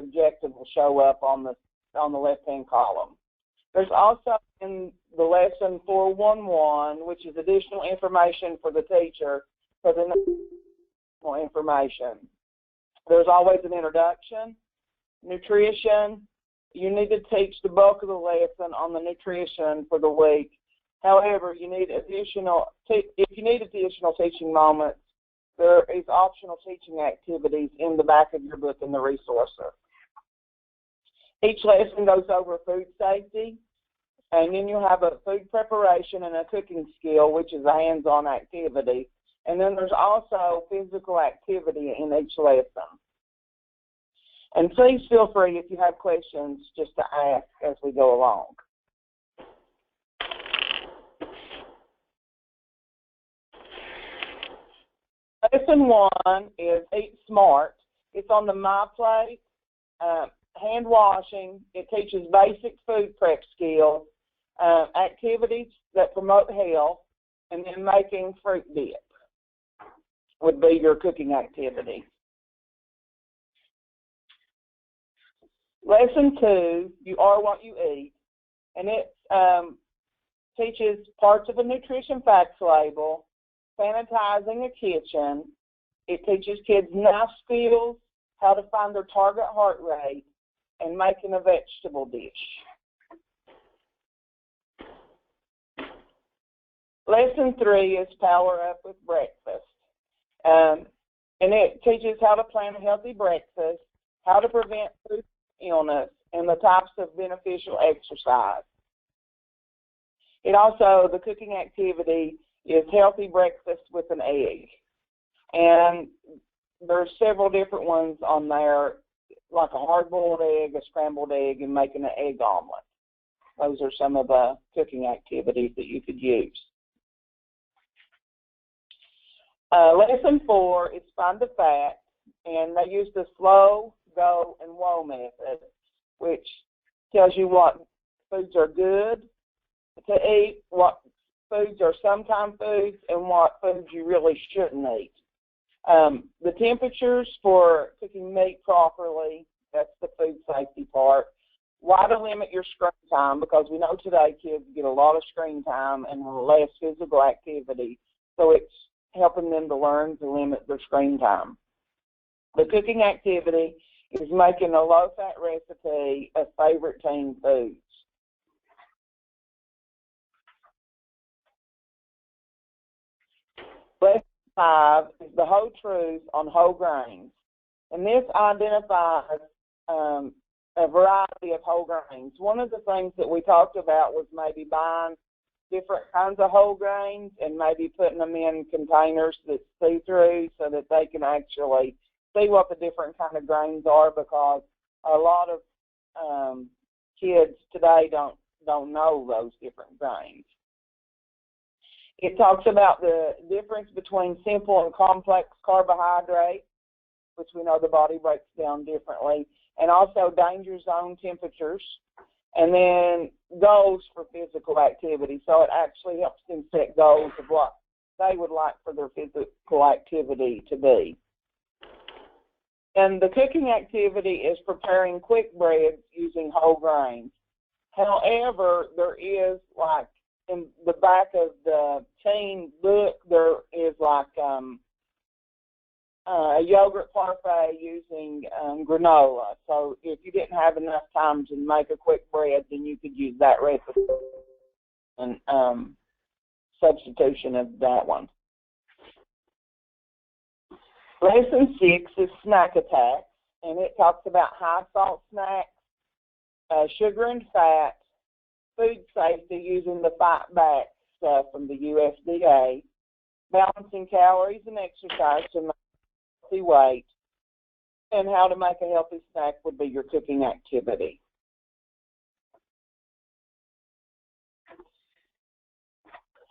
objective will show up on the left-hand column. There's also in the lesson 411, which is additional information for the teacher for the information. There's always an introduction, nutrition. You need to teach the bulk of the lesson on the nutrition for the week. However, if you need additional teaching moments, there is optional teaching activities in the back of your book in the resources. Each lesson goes over food safety, and then you'll have a food preparation and a cooking skill, which is a hands-on activity. And then there's also physical activity in each lesson. And please feel free, if you have questions, just to ask as we go along. Lesson 1 is Eat Smart. It's on the My Plate. Hand washing. It teaches basic food prep skills, activities that promote health, and then making fruit dip would be your cooking activity. Lesson 2, You Are What You Eat, and it teaches parts of a nutrition facts label, sanitizing a kitchen. It teaches kids knife skills, how to find their target heart rate, and making a vegetable dish. Lesson 3 is Power Up with Breakfast. And it teaches how to plan a healthy breakfast, how to prevent food illness, and the types of beneficial exercise. It also, the cooking activity is Healthy Breakfast with an Egg. And there's several different ones on there, like a hard-boiled egg, a scrambled egg, and making an egg omelet. Those are some of the cooking activities that you could use. Lesson 4 is Find the Facts, and they use the slow, go, and whoa method, which tells you what foods are good to eat, what foods are sometime foods, and what foods you really shouldn't eat. The temperatures for cooking meat properly, that's the food safety part. Why to limit your screen time, because we know today kids get a lot of screen time and less physical activity, so it's helping them to learn to limit their screen time. The cooking activity is making a low-fat recipe of favorite teen foods. Lesson 5 is The Whole Truth on Whole Grains, and this identifies a variety of whole grains. One of the things that we talked about was maybe buying different kinds of whole grains and maybe putting them in containers that see through so that they can actually see what the different kind of grains are, because a lot of kids today don't know those different grains. It talks about the difference between simple and complex carbohydrates, which we know the body breaks down differently, and also danger zone temperatures, and then goals for physical activity. So it actually helps them set goals of what they would like for their physical activity to be. And the cooking activity is preparing quick breads using whole grains. However, there is, like, in the back of the teen book, there is like a yogurt parfait using granola. So if you didn't have enough time to make a quick bread, then you could use that recipe and substitution of that one. Lesson 6 is Snack Attacks, and it talks about high salt snacks, sugar and fat, food safety using the Fight Back stuff from the USDA, balancing calories and exercise to make healthy weight, and how to make a healthy snack would be your cooking activity.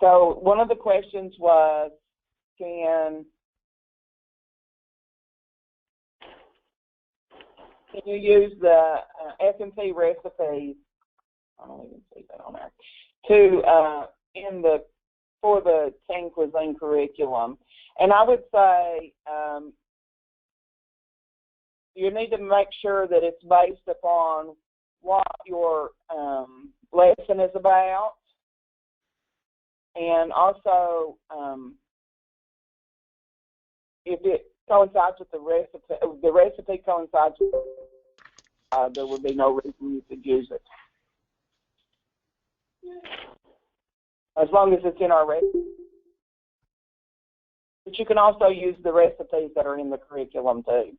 So one of the questions was, can you use the FNP recipes? I don't even see that on there. For the Teen Cuisine curriculum, and I would say you need to make sure that it's based upon what your lesson is about, and also if it coincides with the recipe coincides with there would be no reason you could use it. As long as it's in our recipe. But you can also use the recipes that are in the curriculum too.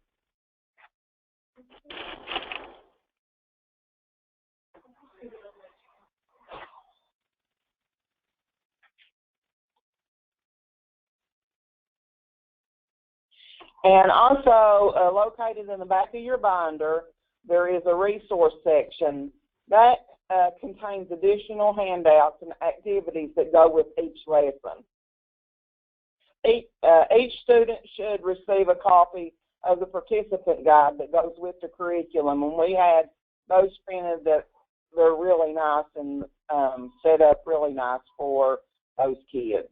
And also, located in the back of your binder, there is a resource section that contains additional handouts and activities that go with each lesson. Each student should receive a copy of the participant guide that goes with the curriculum, and we had those printed that they're really nice and set up really nice for those kids.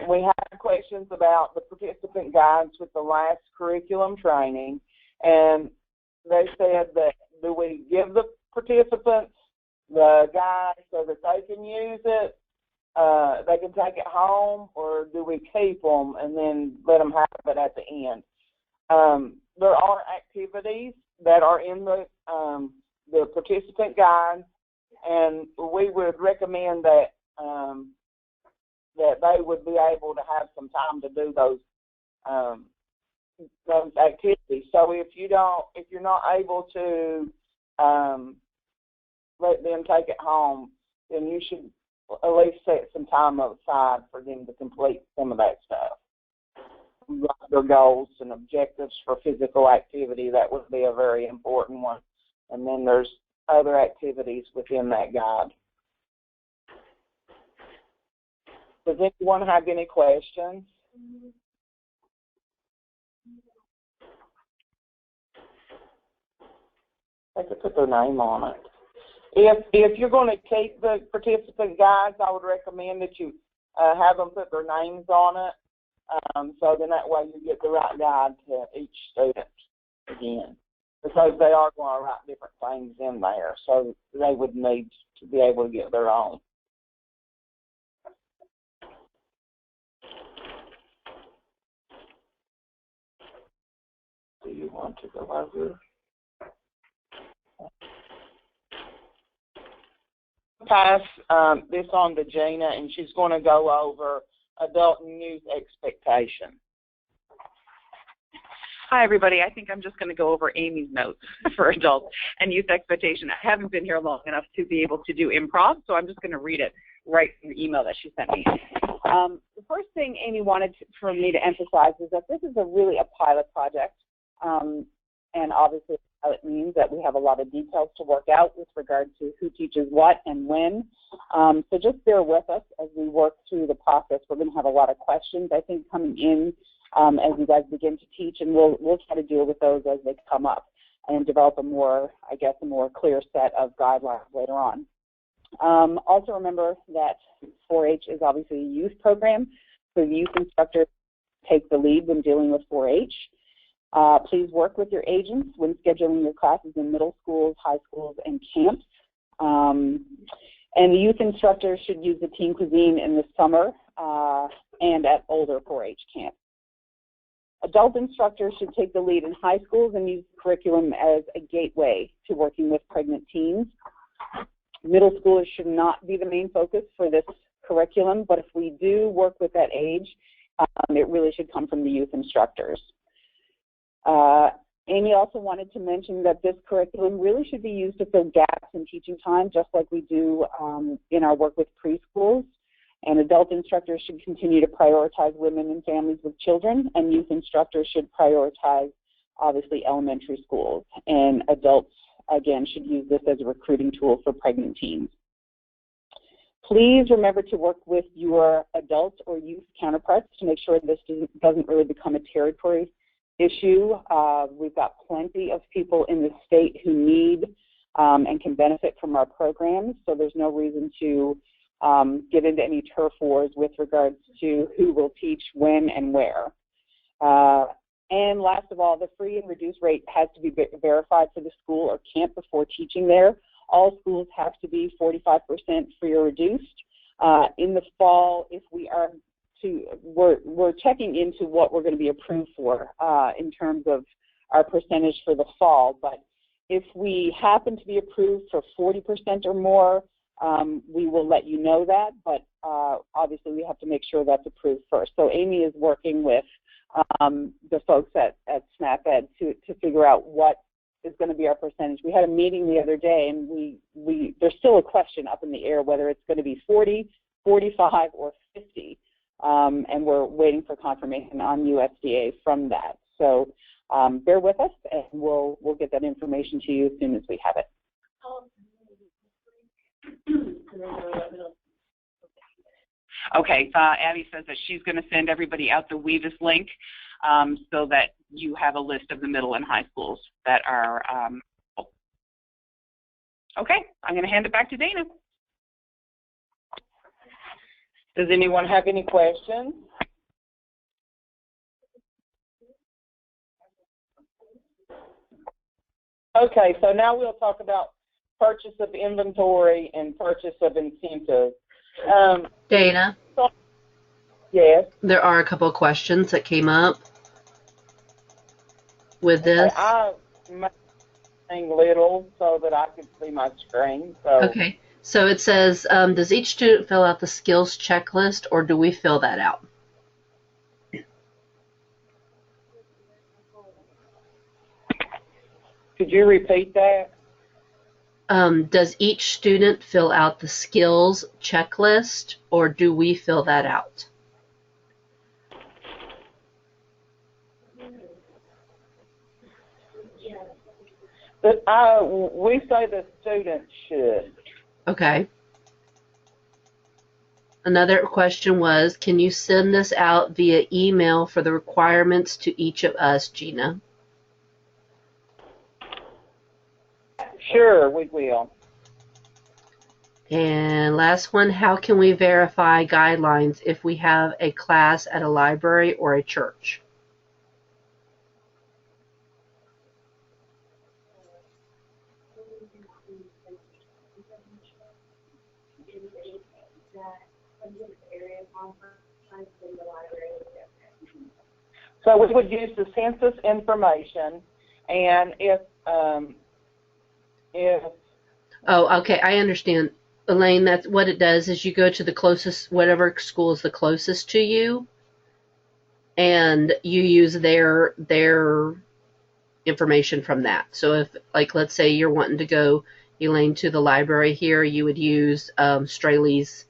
We had questions about the participant guides with the last curriculum training, and they said that do we give the participants the guide so that they can use it, they can take it home, or do we keep them and then let them have it at the end? There are activities that are in the participant guide, and we would recommend that that they would be able to have some time to do those activities. So if you're not able to let them take it home, then you should at least set some time aside for them to complete some of that stuff. Like their goals and objectives for physical activity, that would be a very important one. And then there's other activities within that guide. Does anyone have any questions? They could put their name on it. If you're going to keep the participant guides, I would recommend that you have them put their names on it, so then that way you get the right guide to each student again, because they are going to write different things in there, so they would need to be able to get their own. Do you want to go over? Pass this on to Gina, and she's going to go over adult and youth expectation. Hi, everybody. I think I'm just going to go over Amy's notes for adult and youth expectation. I haven't been here long enough to be able to do improv, so I'm just going to read it right from the email that she sent me. The first thing Amy wanted for me to emphasize is that this is really a pilot project, and obviously it means that we have a lot of details to work out with regard to who teaches what and when. So just bear with us as we work through the process. We're going to have a lot of questions, I think, coming in as you guys begin to teach, and we'll try to deal with those as they come up and develop a more clear set of guidelines later on. Also remember that 4-H is obviously a youth program, so the youth instructors take the lead when dealing with 4-H. Please work with your agents when scheduling your classes in middle schools, high schools, and camps. And the youth instructors should use the Teen Cuisine in the summer and at older 4-H camps. Adult instructors should take the lead in high schools and use the curriculum as a gateway to working with pregnant teens. Middle schoolers should not be the main focus for this curriculum, but if we do work with that age, it really should come from the youth instructors. Amy also wanted to mention that this curriculum really should be used to fill gaps in teaching time, just like we do in our work with preschools. And adult instructors should continue to prioritize women and families with children, and youth instructors should prioritize, obviously, elementary schools. And adults, again, should use this as a recruiting tool for pregnant teens. Please remember to work with your adult or youth counterparts to make sure this doesn't really become a territory issue. We've got plenty of people in the state who need and can benefit from our programs, so there's no reason to get into any turf wars with regards to who will teach when and where. And last of all, the free and reduced rate has to be verified for the school or camp before teaching there. All schools have to be 45% free or reduced. In the fall, if we are we're checking into what we're going to be approved for in terms of our percentage for the fall. But if we happen to be approved for 40% or more, we will let you know that. But obviously, we have to make sure that's approved first. So Amy is working with the folks at SNAP-Ed to figure out what is going to be our percentage. We had a meeting the other day, and there's still a question up in the air whether it's going to be 40, 45, or 50, and we're waiting for confirmation on USDA from that. So bear with us, and we'll get that information to you as soon as we have it. Okay, Abby says that she's going to send everybody out the WVU link so that you have a list of the middle and high schools that are okay, I'm going to hand it back to Dana. Does anyone have any questions? Okay, so now we'll talk about purchase of inventory and purchase of incentives. Dana? Yes? There are a couple of questions that came up with this. Okay, I made thing little so that I could see my screen. So. Okay, so it says, does each student fill out the skills checklist, or do we fill that out? Could you repeat that? Does each student fill out the skills checklist, or do we fill that out? We say the student should. Okay. Another question was, can you send this out via email for the requirements to each of us, Gina? Sure, we will. And last one, how can we verify guidelines if we have a class at a library or a church? So we would use the census information, and if Oh, okay, I understand. Elaine, that's what it does is you go to the closest, whatever school is the closest to you, and you use their information from that. So if, like, let's say you're wanting to go, Elaine, to the library here, you would use Straley's.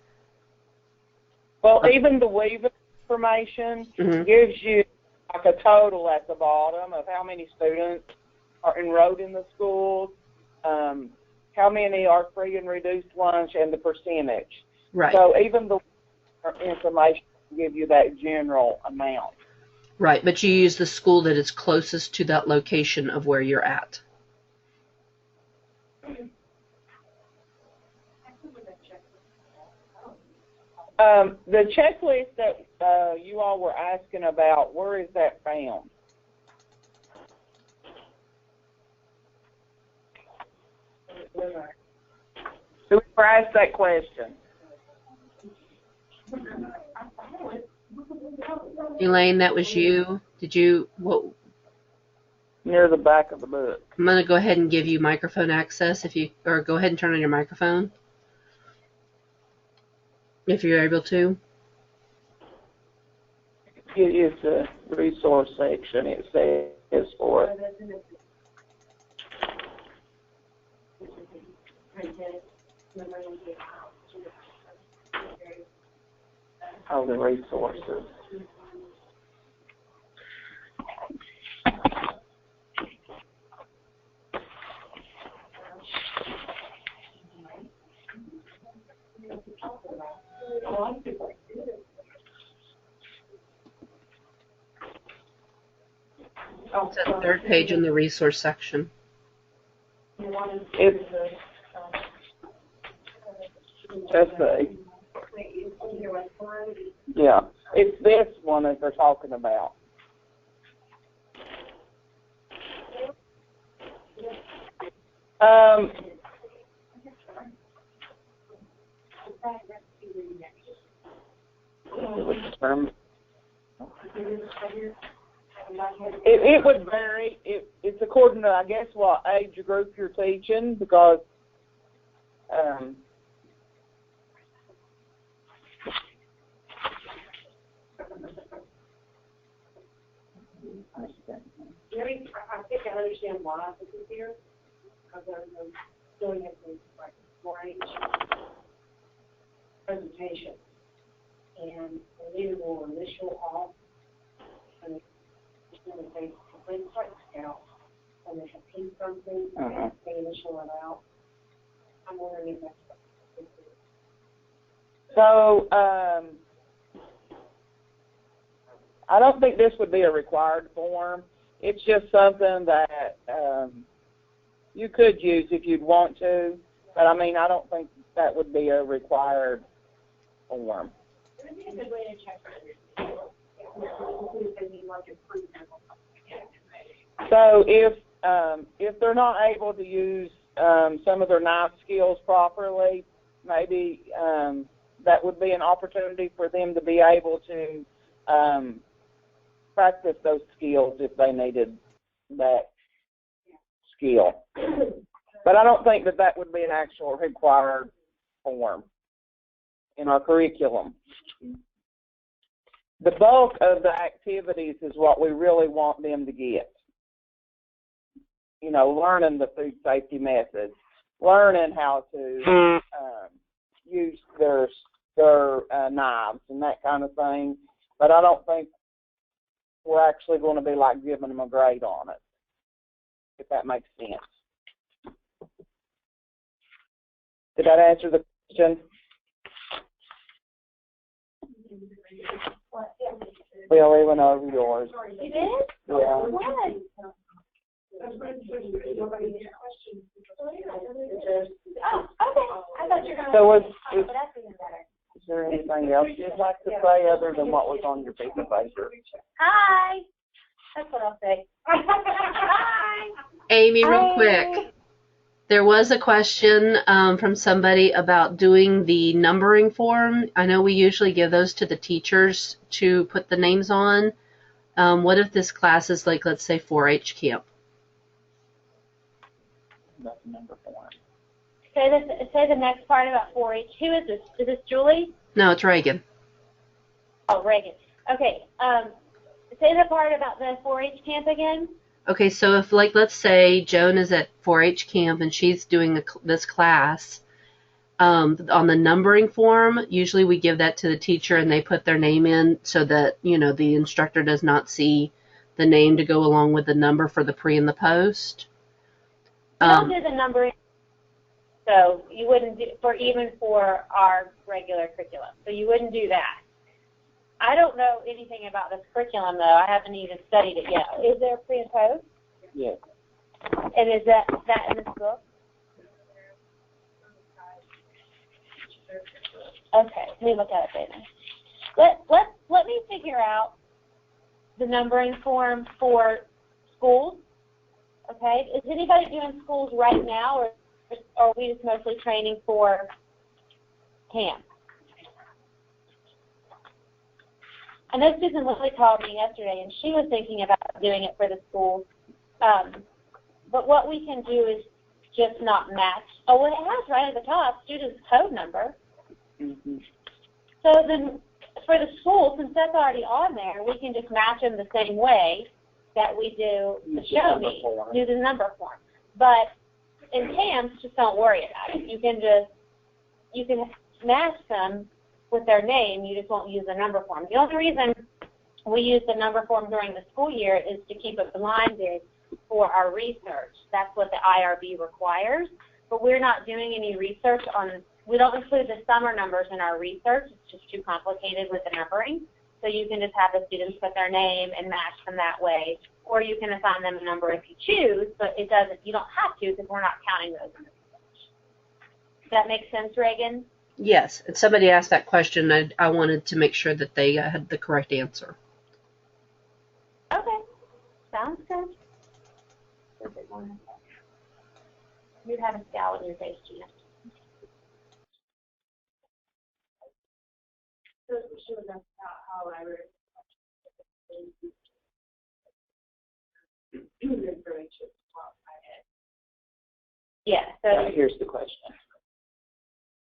Well, even the WVU information gives you like a total at the bottom of how many students are enrolled in the schools, how many are free and reduced lunch, and the percentage. Right. So even the information will give you that general amount. Right, but you use the school that is closest to that location of where you're at. The checklist that you all were asking about, where is that found? Who asked that question? Elaine, that was you. Did you? What? Near the back of the book. I'm going to go ahead and give you microphone access or go ahead and turn on your microphone if you're able to. It is the resource section. It says for it. Oh, the resources. It's at the third page in the resource section. It's, let's see. Yeah, it's this one that they're talking about. It would vary. It's according to, I guess, what age group you're teaching, because I think I understand why this is here, because I'm doing it with like 4-H presentation, and they need a little initial off, and it's going to say complete site scout, and they complete something, and they initial it out. I'm wondering if that's what this is. so I don't think this would be a required form. It's just something that you could use if you'd want to, but I mean, I don't think that would be a required form. It would be a good way to check So if they're not able to use some of their knife skills properly, maybe that would be an opportunity for them to be able to practice those skills if they needed that skill. But I don't think that that would be an actual required form in our curriculum. The bulk of the activities is what we really want them to get. You know, learning the food safety methods, learning how to use their knives and that kind of thing. But I don't think we're actually going to be like giving them a grade on it, if that makes sense. Did that answer the question? Well, even over yours. You did? Yeah. What? Oh, okay. I thought you were going to So but that's even better. is there anything else you'd like to say other than what was on your piece of paper? Hi. That's what I'll say. Hi. Amy, real quick. There was a question from somebody about doing the numbering form. I know we usually give those to the teachers to put the names on. What if this class is like, let's say, 4-H camp? That's number 4. Say the next part about 4-H. Who is this? Is this Julie? No, it's Reagan. Oh, Reagan. Okay. Say the part about the 4-H camp again. Okay, so if, like, let's say Joan is at 4-H camp and she's doing this class, on the numbering form, usually we give that to the teacher and they put their name in so that, you know, the instructor does not see the name to go along with the number for the pre and the post. We don't do the numbering, so you wouldn't do even for our regular curriculum. So you wouldn't do that. I don't know anything about this curriculum, though. I haven't even studied it yet. Is there pre and post? Yes. And is that in this book? Okay, let me look at it later. Let me figure out the numbering form for schools. Okay, is anybody doing schools right now, or are we just mostly training for camp? I know Susan Lilly called me yesterday, and she was thinking about doing it for the schools. But what we can do is just not match. Oh, well, it has right at the top, student's code number. Mm-hmm. So then for the school, since that's already on there, we can just match them the same way that we do the show me, do the number form. But in camps, just don't worry about it. You can match them with their name, you just won't use the number form. The only reason we use the number form during the school year is to keep it blinded for our research. That's what the IRB requires. But we're not doing any research we don't include the summer numbers in our research. It's just too complicated with the numbering. So you can just have the students put their name and match them that way. Or you can assign them a number if you choose, but you don't have to because we're not counting those in the research. Does that make sense, Reagan? Yes, and somebody asked that question. I wanted to make sure that they had the correct answer. Okay, sounds good. You have a scowl on your face, Gina. Yeah, so Here's the question.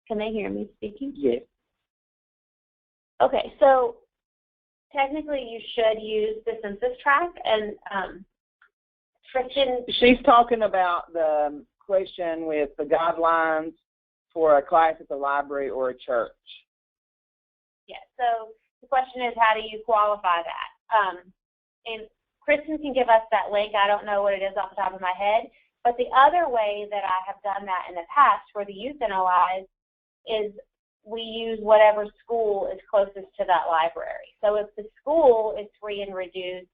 Can they hear me speaking? Yes. Okay, so technically you should use the census tract, and Kristen. She's talking about the question with the guidelines for a class at the library or a church. Yeah, so the question is, how do you qualify that? And Kristen can give us that link. I don't know what it is off the top of my head, but the other way that I have done that in the past for the youth NOIs is we use whatever school is closest to that library. So if the school is free and reduced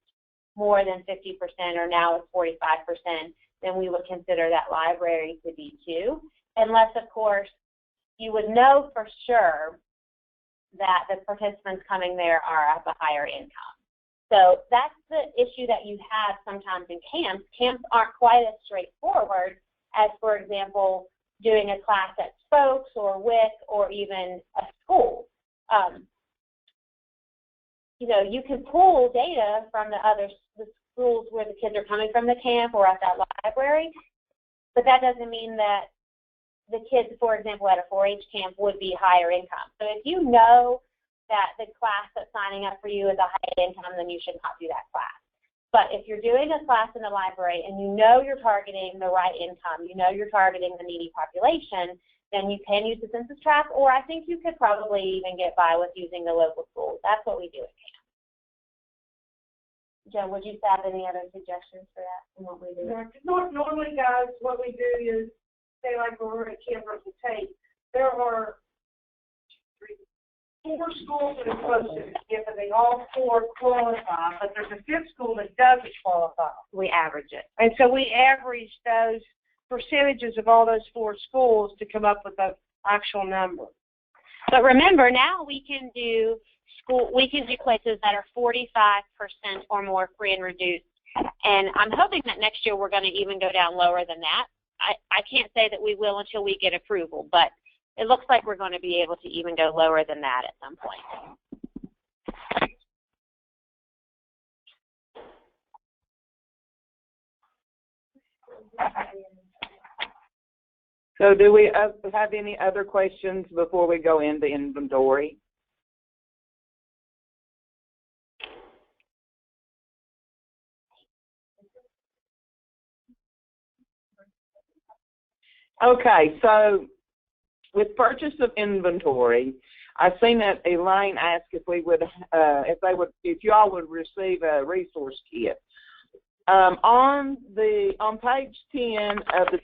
more than 50%, or now it's 45%, then we would consider that library to be too, unless, of course, you would know for sure that the participants coming there are of a higher income. So that's the issue that you have sometimes in camps. Camps aren't quite as straightforward as, for example, doing a class at Spokes or WIC or even a school. You know, you can pull data from the schools where the kids are coming from the camp or at that library, but that doesn't mean that the kids, for example, at a 4-H camp would be higher income. So if you know that the class that's signing up for you is a high income, then you should not do that class. But if you're doing a class in the library and you know you're targeting the right income, you know you're targeting the needy population, then you can use the census tract, or I think you could probably even get by with using the local schools. That's what we do at camp. Joe, would you have any other suggestions for that and what we do? Normally, guys, what we do is, say like when we're at Camp Russell Tate, there are 4 schools that are supposed to give, and they all 4 qualify, but there's a 5th school that doesn't qualify. We average it. And so we average those percentages of all those 4 schools to come up with the actual number. But remember, now we can do places that are 45% or more free and reduced. And I'm hoping that next year we're going to even go down lower than that. I can't say that we will until we get approval, but it looks like we're going to be able to even go lower than that at some point. So do we have any other questions before we go into inventory? Okay, so with purchase of inventory, I've seen that Elaine asked if we would, if y'all would receive a resource kit. On page 10 of the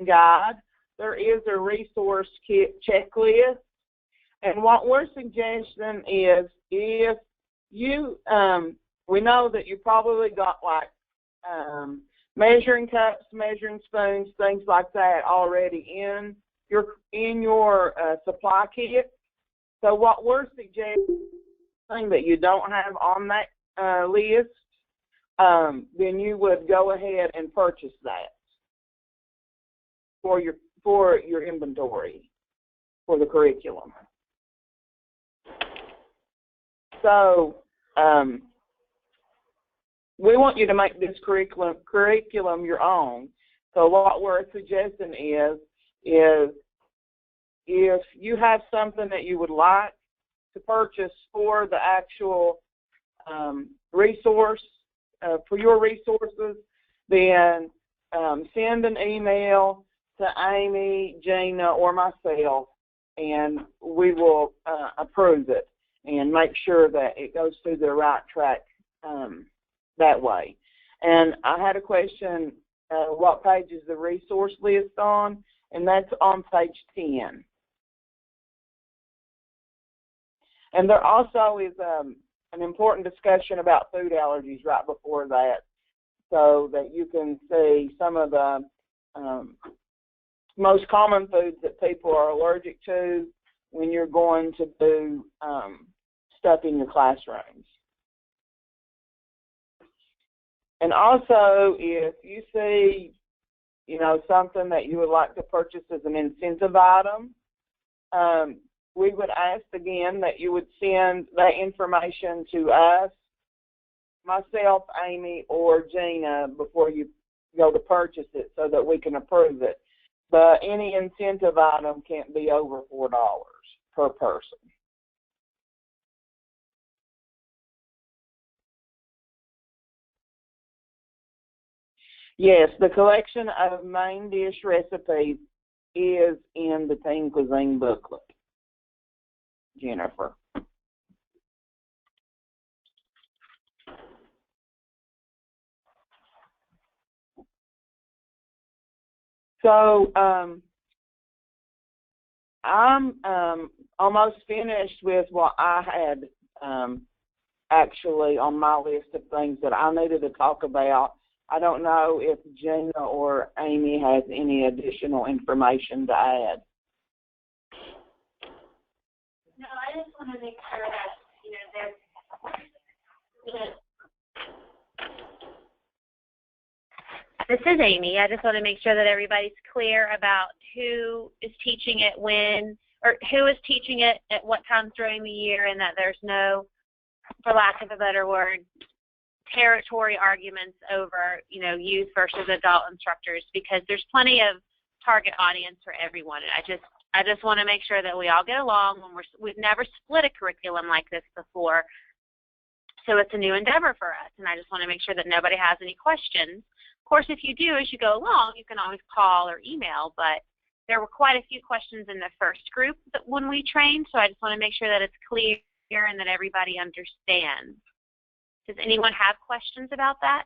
guide, there is a resource kit checklist, and what we're suggesting is, if you, we know that you probably got like measuring cups, measuring spoons, things like that already in your supply kit. So what we're suggesting that you don't have on that list, then you would go ahead and purchase that for your inventory for the curriculum. So we want you to make this curriculum your own. So what we're suggesting is if you have something that you would like to purchase for the actual resource, for your resources, then send an email to Amy, Gina, or myself, and we will approve it and make sure that it goes through the right track that way. And I had a question, what page is the resource list on? And that's on page 10. And there also is an important discussion about food allergies right before that, so that you can see some of the most common foods that people are allergic to when you're going to do stuff in your classrooms. And also, if you see something that you would like to purchase as an incentive item, we would ask again that you would send that information to us, myself, Amy, or Gina before you go to purchase it so that we can approve it. But any incentive item can't be over $4 per person. Yes, the collection of main dish recipes is in the Teen Cuisine booklet, Jennifer. So I'm almost finished with what I had actually on my list of things that I needed to talk about. I don't know if Gina or Amy has any additional information to add. No, I just want to make sure that, This is Amy. I just want to make sure that everybody's clear about who is teaching it when, or who is teaching it at what times during the year, and that there's no, for lack of a better word, territory arguments over, youth versus adult instructors, because there's plenty of target audience for everyone. And I just want to make sure that we all get along. We've never split a curriculum like this before, so it's a new endeavor for us, and I just want to make sure that nobody has any questions. Of course, if you do, as you go along, you can always call or email, but there were quite a few questions in the first group when we trained, so I just want to make sure that it's clear and that everybody understands. Does anyone have questions about that?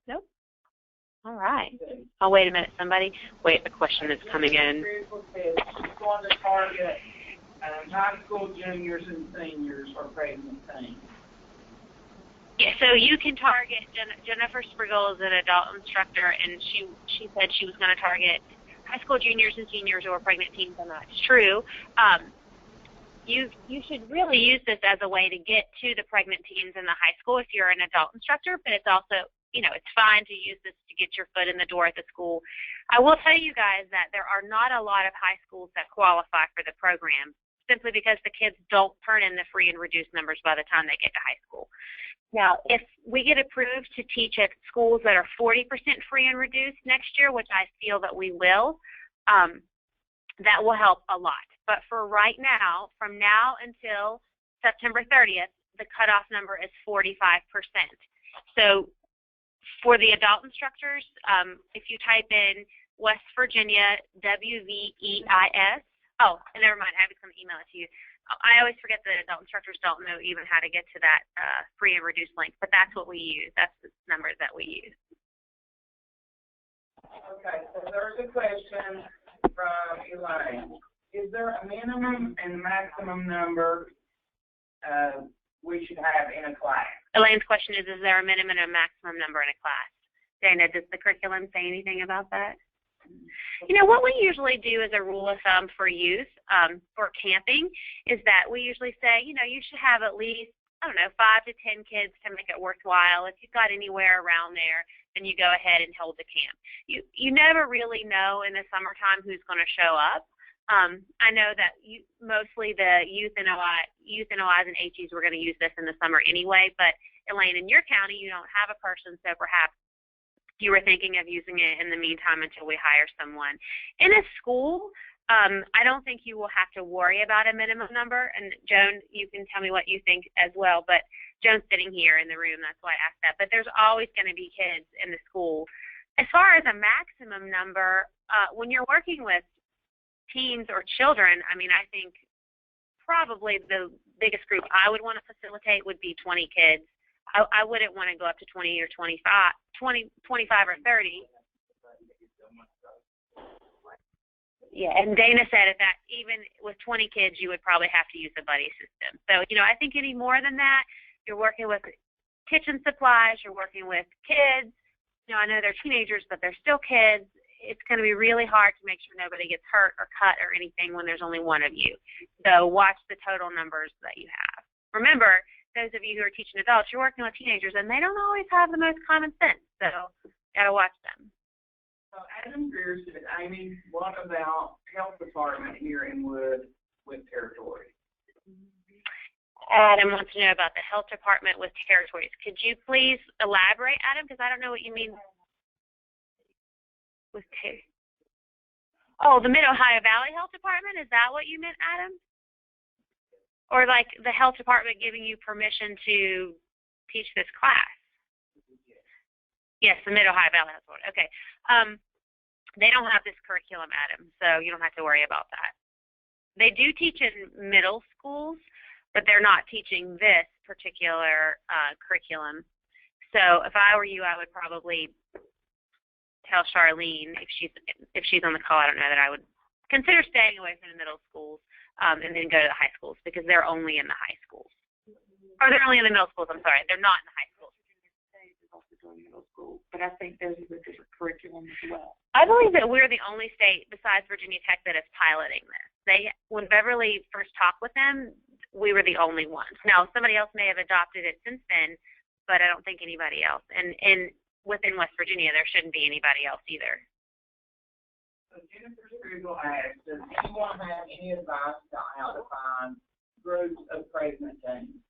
Nope. All right. Oh, wait a minute, somebody. Wait, a question is coming in. Going to target high school juniors and seniors or pregnant teens. Yeah, so you can target Jennifer Spriggle is an adult instructor, and she said she was going to target high school juniors and seniors or pregnant teens, and that's true. You should really use this as a way to get to the pregnant teens in the high school if you're an adult instructor, but it's also, it's fine to use this to get your foot in the door at the school. I will tell you guys that there are not a lot of high schools that qualify for the program, simply because the kids don't turn in the free and reduced numbers by the time they get to high school. Now, if we get approved to teach at schools that are 40% free and reduced next year, which I feel that we will, that will help a lot. But for right now, from now until September 30th, the cutoff number is 45%. So for the adult instructors, if you type in West Virginia WVEIS, oh, and never mind, I was going to email it to you. I always forget that adult instructors don't know even how to get to that free and reduced link, but that's what we use. That's the number that we use. Okay, so there's a question from Elaine. Is there a minimum and maximum number we should have in a class? Elaine's question is there a minimum and a maximum number in a class? Dana, does the curriculum say anything about that? What we usually do as a rule of thumb for youth, for camping, is that we usually say, you should have at least, 5 to 10 kids to make it worthwhile. If you've got anywhere around there, then you go ahead and hold the camp. You never really know in the summertime who's going to show up. I know that mostly the youth NOIs and HEs were going to use this in the summer anyway, but Elaine, in your county, you don't have a person, so perhaps you were thinking of using it in the meantime until we hire someone. In a school, I don't think you will have to worry about a minimum number. And Joan, you can tell me what you think as well, but Joan's sitting here in the room, that's why I asked that. But there's always going to be kids in the school. As far as a maximum number, when you're working with teens or children, I think probably the biggest group I would want to facilitate would be 20 kids. I wouldn't want to go up to 20 or 25 or 30. Yeah, and Dana said that even with 20 kids, you would probably have to use the buddy system. So, I think any more than that, you're working with kitchen supplies, you're working with kids. I know they're teenagers, but they're still kids. it's going to be really hard to make sure nobody gets hurt or cut or anything when there's only one of you. So watch the total numbers that you have. Remember, those of you who are teaching adults, you're working with teenagers, and they don't always have the most common sense. So got to watch them. So Adam Greer said, Amy, what about health department here in Wood with territories? Adam wants to know about the health department with territories. Could you please elaborate, Adam? Because I don't know what you mean with Oh, the Mid-Ohio Valley Health Department? Is that what you meant, Adam? Or like the health department giving you permission to teach this class? Yes, the Mid-Ohio Valley Health Department. Okay. They don't have this curriculum, Adam, so you don't have to worry about that. They do teach in middle schools, but they're not teaching this particular curriculum. So if I were you, I would probably tell Charlene, if she's on the call, I don't know, that I would consider staying away from the middle schools and then go to the high schools, because they're only in the high schools. Or they're only in the middle schools, I'm sorry. They're not in the high schools. Middle school, but I think there's a different curriculum as well. I believe that we're the only state besides Virginia Tech that is piloting this. When Beverly first talked with them, we were the only ones. Now, somebody else may have adopted it since then, but I don't think anybody else. And within West Virginia, there shouldn't be anybody else either. So Jennifer Strugel asked, does anyone have any advice on how to find groups of pregnant teens?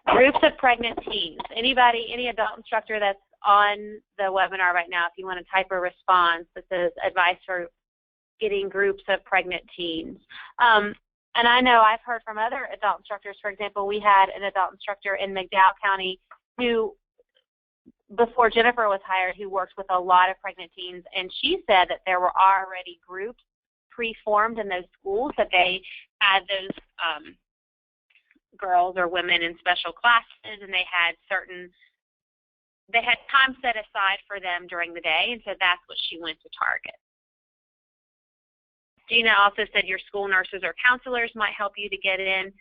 Groups of pregnant teens. Anybody, any adult instructor that's on the webinar right now, if you want to type a response that says advice for getting groups of pregnant teens. And I know I've heard from other adult instructors. For example, we had an adult instructor in McDowell County who, before Jennifer was hired, who worked with a lot of pregnant teens, and she said that there were already groups pre-formed in those schools, that they had those girls or women in special classes, and they had time set aside for them during the day, and so that's what she went to target. Gina also said your school nurses or counselors might help you to get in.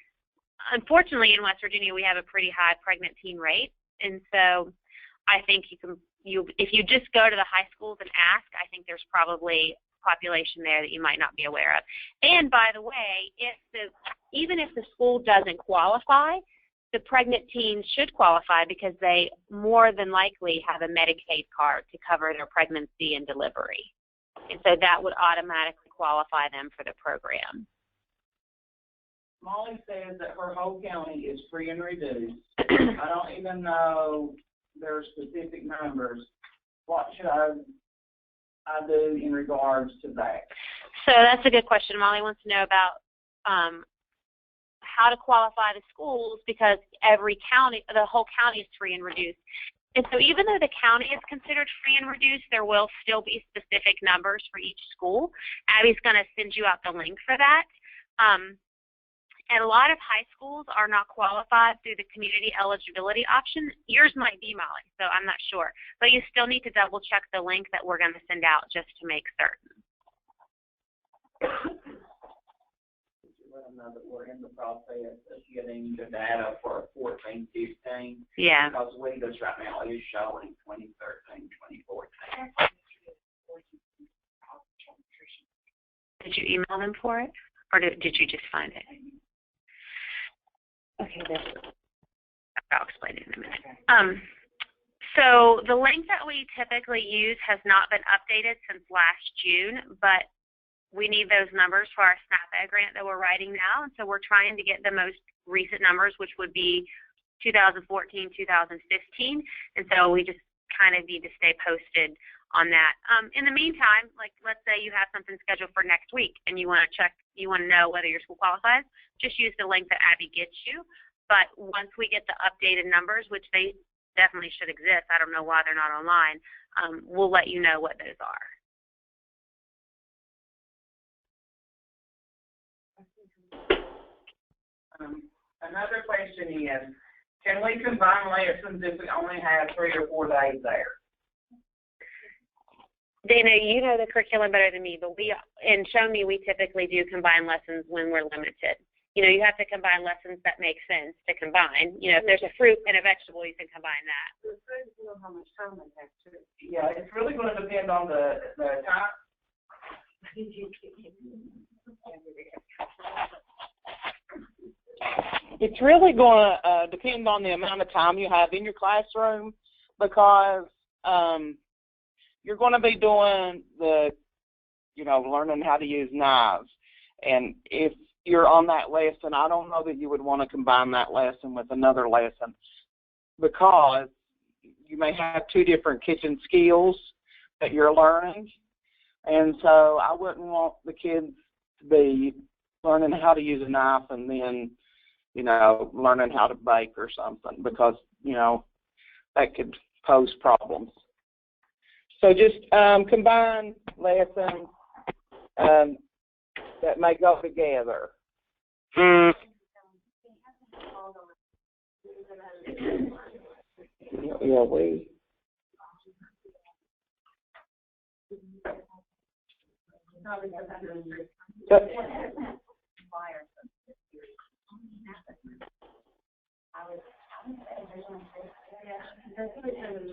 Unfortunately, in West Virginia, we have a pretty high pregnant teen rate, and so I think if you just go to the high schools and ask, I think there's probably population there that you might not be aware of. And by the way, even if the school doesn't qualify, the pregnant teens should qualify, because they more than likely have a Medicaid card to cover their pregnancy and delivery. And so that would automatically qualify them for the program. Molly says that her whole county is free and reduced. I don't even know their specific numbers. What should I do in regards to that? So that's a good question. Molly wants to know about how to qualify the schools, because every county, the whole county is free and reduced. And so even though the county is considered free and reduced, there will still be specific numbers for each school. Abby's going to send you out the link for that. And a lot of high schools are not qualified through the community eligibility option. Yours might be, Molly, so I'm not sure. But you still need to double check the link that we're going to send out just to make certain. Let them know that we're in the process of getting the data for 14-15. Yeah. Because Windows right now is showing 2013, 2014. Did you email them for it, or did you just find it? Okay, I'll explain it in a minute. So the link that we typically use has not been updated since last June, but we need those numbers for our SNAP-Ed grant that we're writing now, and so we're trying to get the most recent numbers, which would be 2014, 2015, and so we just kind of need to stay posted on that. In the meantime, like let's say you have something scheduled for next week and you want to know whether your school qualifies, just use the link that Abby gets you. But once we get the updated numbers, which they definitely should exist, I don't know why they're not online, we'll let you know what those are. Another question is, can we combine lessons if we only have 3 or 4 days there? Dana, you know the curriculum better than me, but in Show Me, we typically do combine lessons when we're limited. you have to combine lessons that make sense to combine. If there's a fruit and a vegetable, you can combine that. It's good to know how much time they have to. Yeah, it's really going to depend on the time. It's really going to depend on the amount of time you have in your classroom, because you're going to be doing learning how to use knives. And if you're on that lesson, I don't know that you would want to combine that lesson with another lesson, because you may have two different kitchen skills that you're learning. And so I wouldn't want the kids to be learning how to use a knife and then, learning how to bake or something, because, that could pose problems. So just combine lessons that may go together. Yeah, we.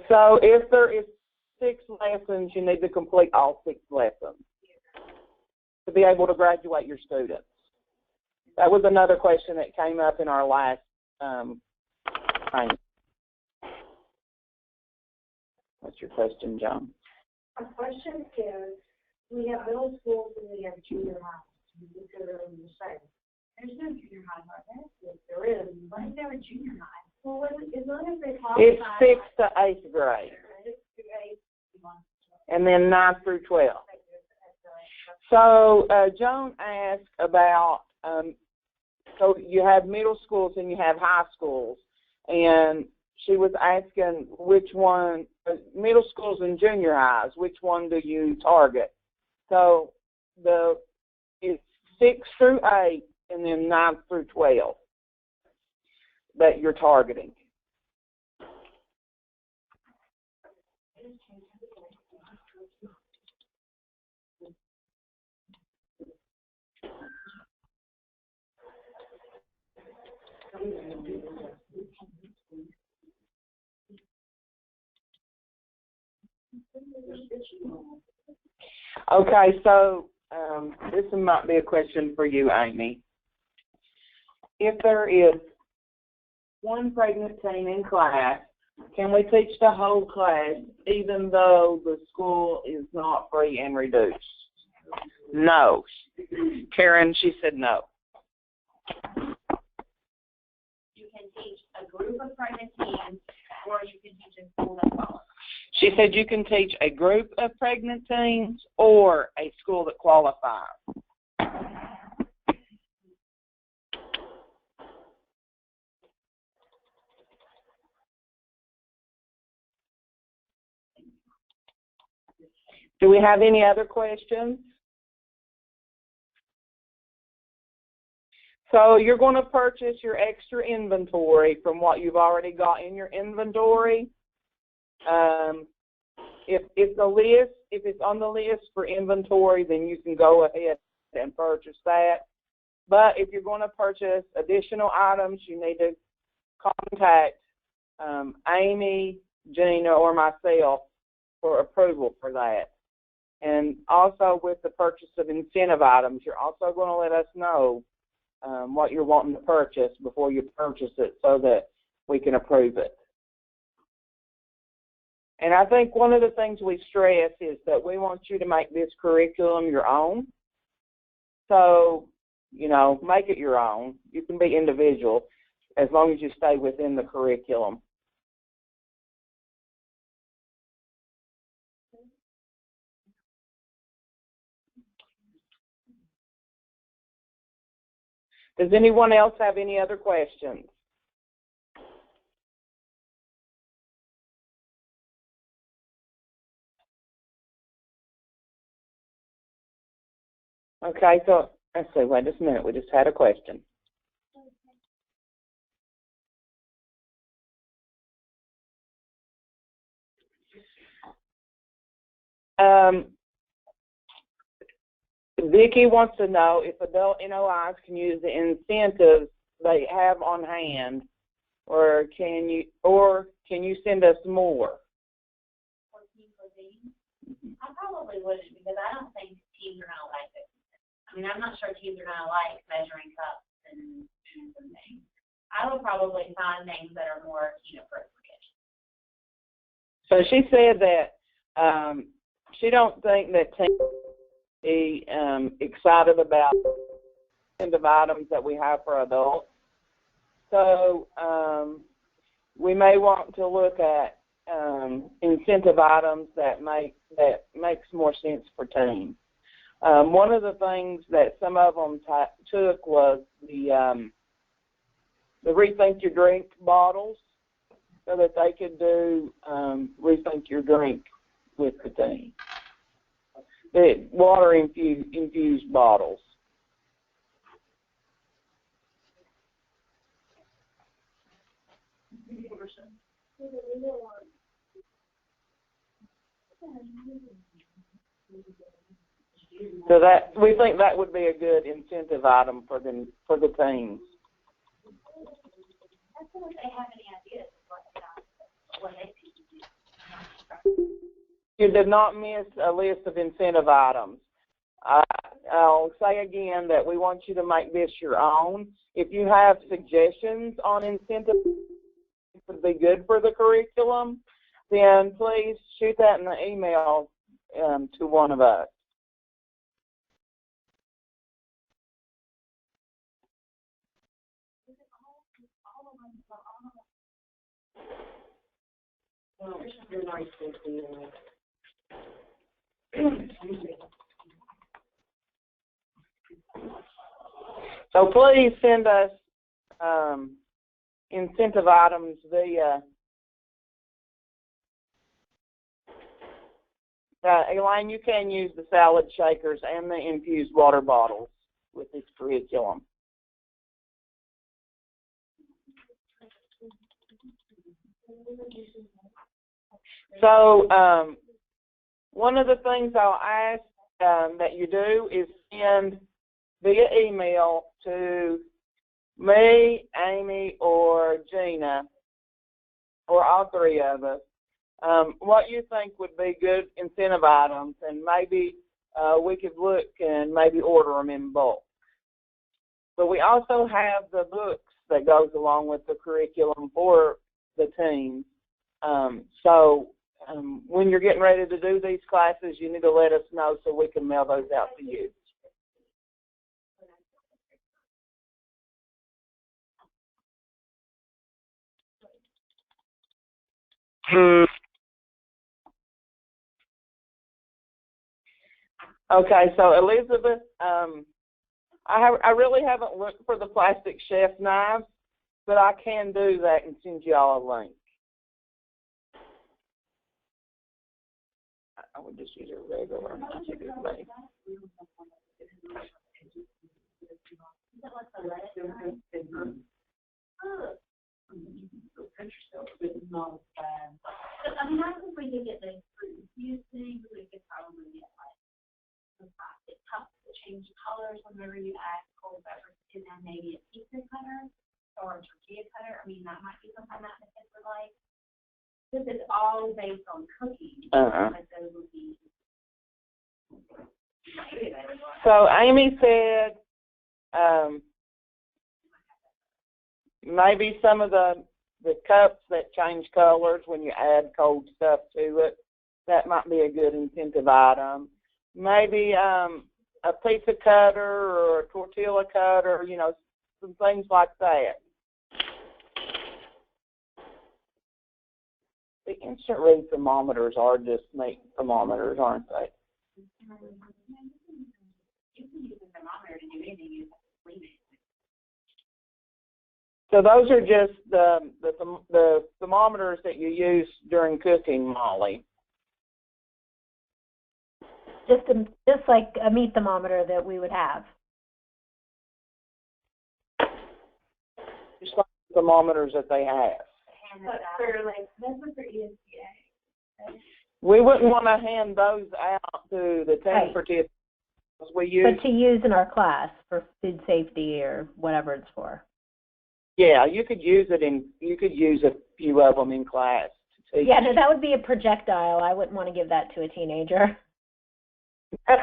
So if there is 6 lessons, you need to complete all 6 lessons to be able to graduate your students. That was another question that came up in our last training. What's your question, John? My question is, we have middle schools and we have junior high. We consider them the same. There's no junior high like that. Yes, there is. Why is there a junior high? Well, as long as they qualify. It's 6th to 8th grade. And then 9th through 12th. So Joan asked about, so you have middle schools and you have high schools, and she was asking which one, middle schools and junior highs, which one do you target? So it's 6 through 8 and then 9 through 12 that you're targeting. Okay, so this might be a question for you, Amy. If there is one pregnant teen in class, can we teach the whole class even though the school is not free and reduced? No. Karen, she said no. You can teach a group of pregnant teens, or you can teach a school that qualifies. She said you can teach a group of pregnant teens or a school that qualifies. Do we have any other questions? So you're going to purchase your extra inventory from what you've already got in your inventory. If it's on the list for inventory, then you can go ahead and purchase that. But if you're going to purchase additional items, you need to contact Amy, Gina, or myself for approval for that. And also with the purchase of incentive items, you're also going to let us know what you're wanting to purchase before you purchase it so that we can approve it. And I think one of the things we stress is that we want you to make this curriculum your own. So, make it your own. You can be individual as long as you stay within the curriculum. Does anyone else have any other questions? Okay, so let's see, wait just a minute. We just had a question. Vicki wants to know if adult NOIs can use the incentives they have on hand, or can you send us more? For Teen Cuisine? I probably wouldn't, because I don't think teens are going to like it. I mean, I'm not sure teens are going to like measuring cups and spoons and things. I would probably find things that are more teen appropriate. So she said that she don't think that teens be excited about incentive items that we have for adults. So we may want to look at incentive items that makes more sense for teens. One of the things that some of them took was the Rethink Your Drink bottles, so that they could do Rethink Your Drink with the team. The water infused bottles. So that we think that would be a good incentive item for the teams. I don't know if they have any ideas of what they can do. You did not miss a list of incentive items. I'll say again that we want you to make this your own. If you have suggestions on incentives that would be good for the curriculum, then please shoot that in the email to one of us. So please send us incentive items via Elaine, you can use the salad shakers and the infused water bottles with this curriculum. So one of the things I'll ask that you do is send via email to me, Amy, or Gina, or all three of us, what you think would be good incentive items, and maybe we could look and maybe order them in bulk. But we also have the books that goes along with the curriculum for the teams. When you're getting ready to do these classes, you need to let us know so we can mail those out to you. Okay, so Elizabeth, I really haven't looked for the plastic chef knives, but I can do that and send you all a link. I would just use a regular thing. I mean, I think we could get those infused things. We could probably get like some plastic cups that change colors whenever you add cold beverage, and then maybe a pizza cutter or a tortilla cutter. I mean, that might be something that the kids would like. This is all based on cooking. Like those would be. So Amy said maybe some of the cups that change colors when you add cold stuff to it, that might be a good incentive item. Maybe a pizza cutter or a tortilla cutter, you know, some things like that. The instant read thermometers are just neat thermometers, aren't they? You can use a thermometer to do anything. You have to clean it. So those are just the thermometers that you use during cooking, Molly. Just like a meat thermometer that we would have. Just like the thermometers that they have. That's what for ESPA. We wouldn't want to hand those out to the team participants we use. But to use in our class for food safety or whatever it's for. Yeah, you could use a few of them in class to teach. Yeah, no, that would be a projectile. I wouldn't want to give that to a teenager. I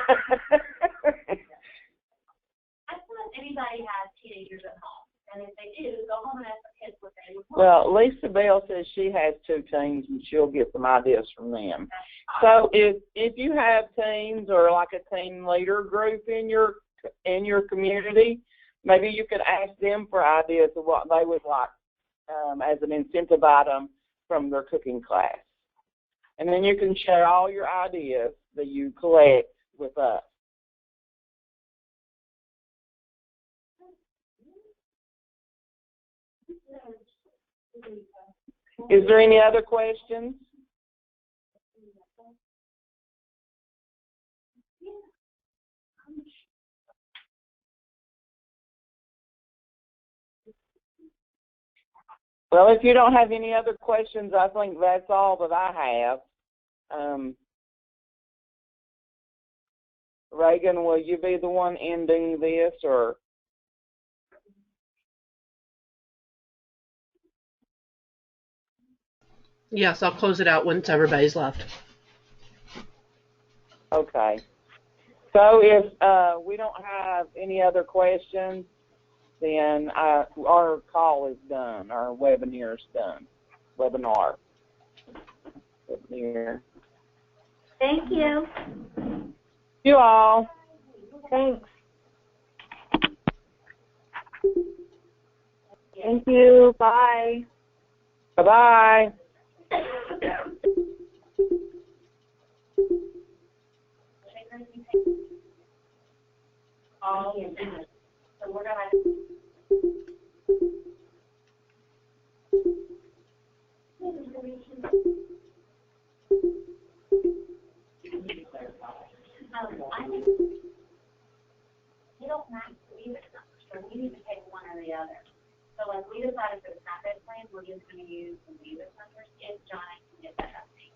suppose anybody has teenagers at home, and if they do, go home and ask the kids what they would want. Well, Lisa Bell says she has 2 teens, and she'll get some ideas from them. So if you have teens or like a teen leader group in your community, maybe you could ask them for ideas of what they would like as an incentive item from their cooking class. And then you can share all your ideas that you collect with us. Is there any other questions? Well, if you don't have any other questions, I think that's all that I have. Reagan, will you be the one ending this, or? Yes, I'll close it out once everybody's left. Okay. So if we don't have any other questions, then our call is done. Our webinar is done. Webinar. Thank you. You all. Thanks. Thank you. Bye. Bye-bye. So we're gonna. I think you don't have to leave it numbers, so we need to pick one or the other. So like we decided for the snap-in plan, we're just going to use the leave it numbers if John can get that update.